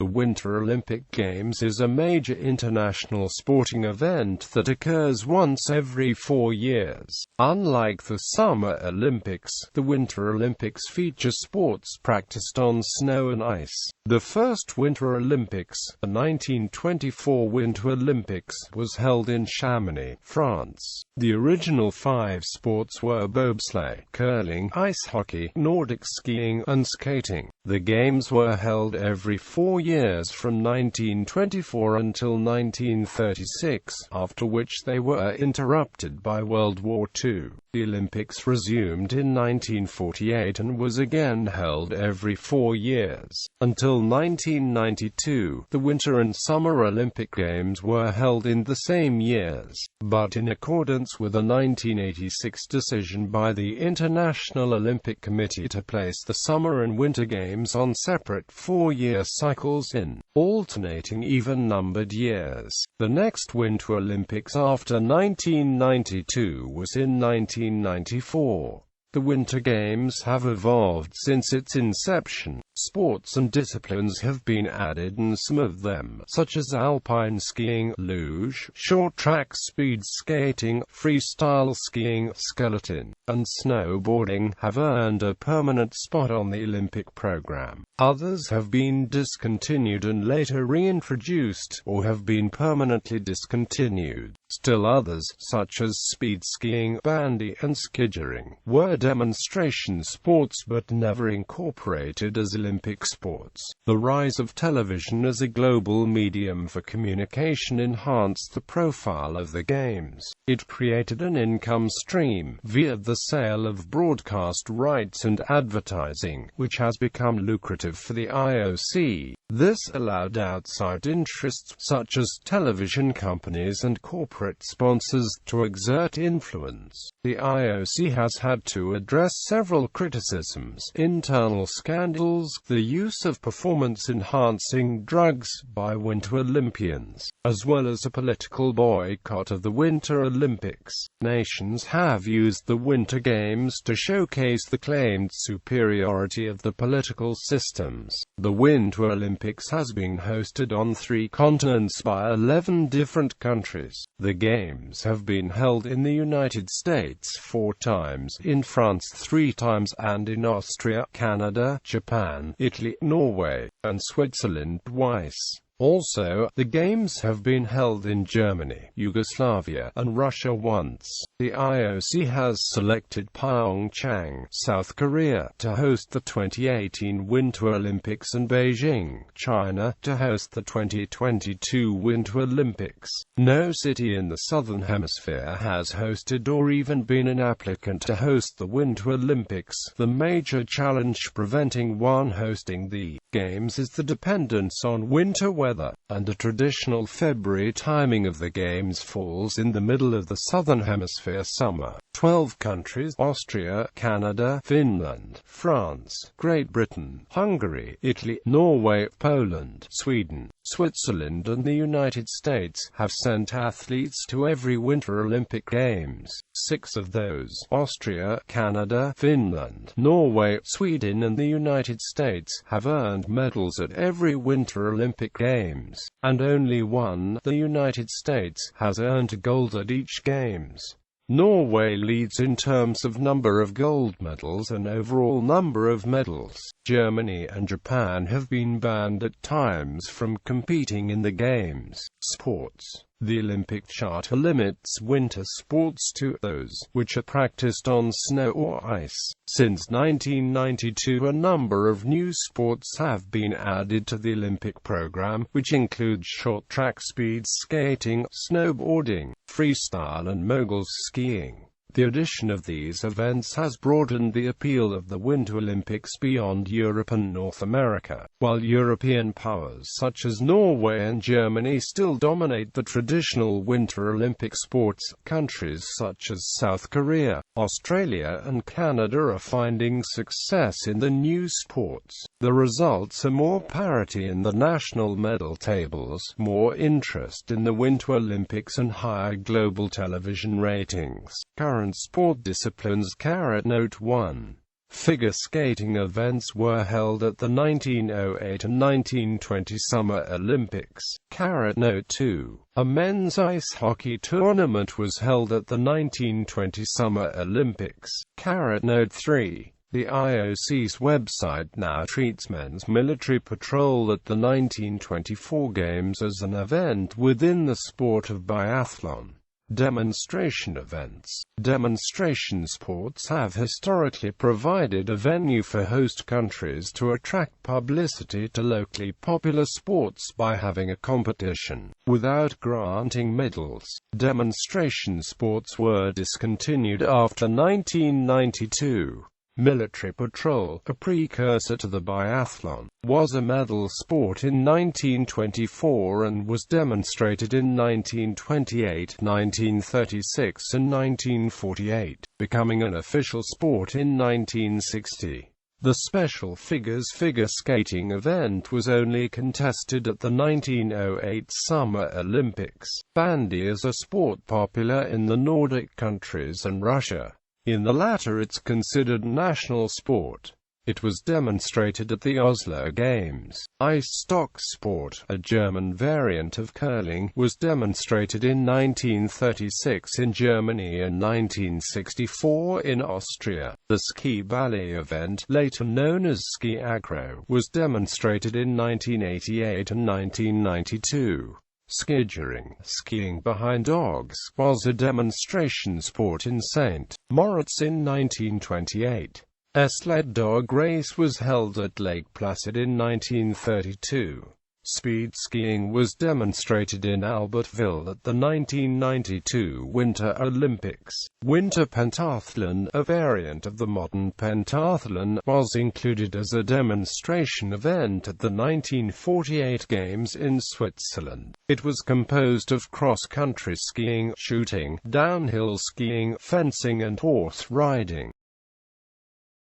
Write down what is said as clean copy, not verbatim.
The Winter Olympic Games is a major international sporting event that occurs once every 4 years. Unlike the Summer Olympics, the Winter Olympics feature sports practiced on snow and ice. The first Winter Olympics, the 1924 Winter Olympics, was held in Chamonix, France. The original 5 sports were bobsleigh, curling, ice hockey, Nordic skiing, and skating. The games were held every 4 years from 1924 until 1936, after which they were interrupted by World War II. The Olympics resumed in 1948 and was again held every 4 years. Until 1992, the Winter and Summer Olympic Games were held in the same years, but in accordance with a 1986 decision by the International Olympic Committee to place the Summer and Winter Games on separate 4-year cycles in alternating even-numbered years. The next Winter Olympics after 1992 was in 1994. The Winter Games have evolved since its inception. Sports and disciplines have been added, and some of them, such as alpine skiing, luge, short track speed skating, freestyle skiing, skeleton, and snowboarding, have earned a permanent spot on the Olympic program. Others have been discontinued and later reintroduced, or have been permanently discontinued. Still others, such as speed skiing, bandy, and skiddering, were demonstration sports but never incorporated as Olympic sports. The rise of television as a global medium for communication enhanced the profile of the Games. It created an income stream via the sale of broadcast rights and advertising, which has become lucrative for the IOC. This allowed outside interests, such as television companies and corporate sponsors, to exert influence. The IOC has had to address several criticisms: internal scandals, the use of performance-enhancing drugs by Winter Olympians, as well as a political boycott of the Winter Olympics. Nations have used the Winter Games to showcase the claimed superiority of the political systems. The Winter Olympics has been hosted on 3 continents by 11 different countries. The Games have been held in the United States 4 times, in France 3 times, and in Austria, Canada, Japan, Italy, Norway, and Switzerland twice. Also, the Games have been held in Germany, Yugoslavia, and Russia once. The IOC has selected Pyeongchang, South Korea, to host the 2018 Winter Olympics and Beijing, China, to host the 2022 Winter Olympics. No city in the Southern Hemisphere has hosted or even been an applicant to host the Winter Olympics. The major challenge preventing one hosting the Games is the dependence on winter weather, and the traditional February timing of the Games falls in the middle of the Southern Hemisphere summer. 12 countries: Austria, Canada, Finland, France, Great Britain, Hungary, Italy, Norway, Poland, Sweden, Switzerland, and the United States, have sent athletes to every Winter Olympic Games. 6 of those, Austria, Canada, Finland, Norway, Sweden, and the United States, have earned medals at every Winter Olympic Games, and only one, the United States, has earned gold at each Games. Norway leads in terms of number of gold medals and overall number of medals. Germany and Japan have been banned at times from competing in the Games. Sports. The Olympic Charter limits winter sports to those which are practiced on snow or ice. Since 1992, a number of new sports have been added to the Olympic program, which include short track speed skating, snowboarding, freestyle, and mogul skiing. The addition of these events has broadened the appeal of the Winter Olympics beyond Europe and North America. While European powers such as Norway and Germany still dominate the traditional Winter Olympic sports, countries such as South Korea, Australia, and Canada are finding success in the new sports. The results are more parity in the national medal tables, more interest in the Winter Olympics, and higher global television ratings. Current sport disciplines. Note 1. Figure skating events were held at the 1908 and 1920 Summer Olympics. Note 2. A men's ice hockey tournament was held at the 1920 Summer Olympics. Note 3. The IOC's website now treats men's military patrol at the 1924 Games as an event within the sport of biathlon. Demonstration events. Demonstration sports have historically provided a venue for host countries to attract publicity to locally popular sports by having a competition, without granting medals. Demonstration sports were discontinued after 1992. Military patrol, a precursor to the biathlon, was a medal sport in 1924 and was demonstrated in 1928, 1936 and 1948, becoming an official sport in 1960. The special figures figure skating event was only contested at the 1908 Summer Olympics. Bandy is a sport popular in the Nordic countries and Russia. In the latter it's considered national sport. It was demonstrated at the Oslo Games. Ice.The sport, a German variant of curling, was demonstrated in 1936 in Germany and 1964 in Austria. The ski ballet event, later known as ski aggro, was demonstrated in 1988 and 1992. Skidgearing, skiing behind dogs, was a demonstration sport in St. Moritz in 1928. A sled dog race was held at Lake Placid in 1932. Speed skiing was demonstrated in Albertville at the 1992 Winter Olympics. Winter pentathlon, a variant of the modern pentathlon, was included as a demonstration event at the 1948 Games in Switzerland. It was composed of cross-country skiing, shooting, downhill skiing, fencing and horse riding.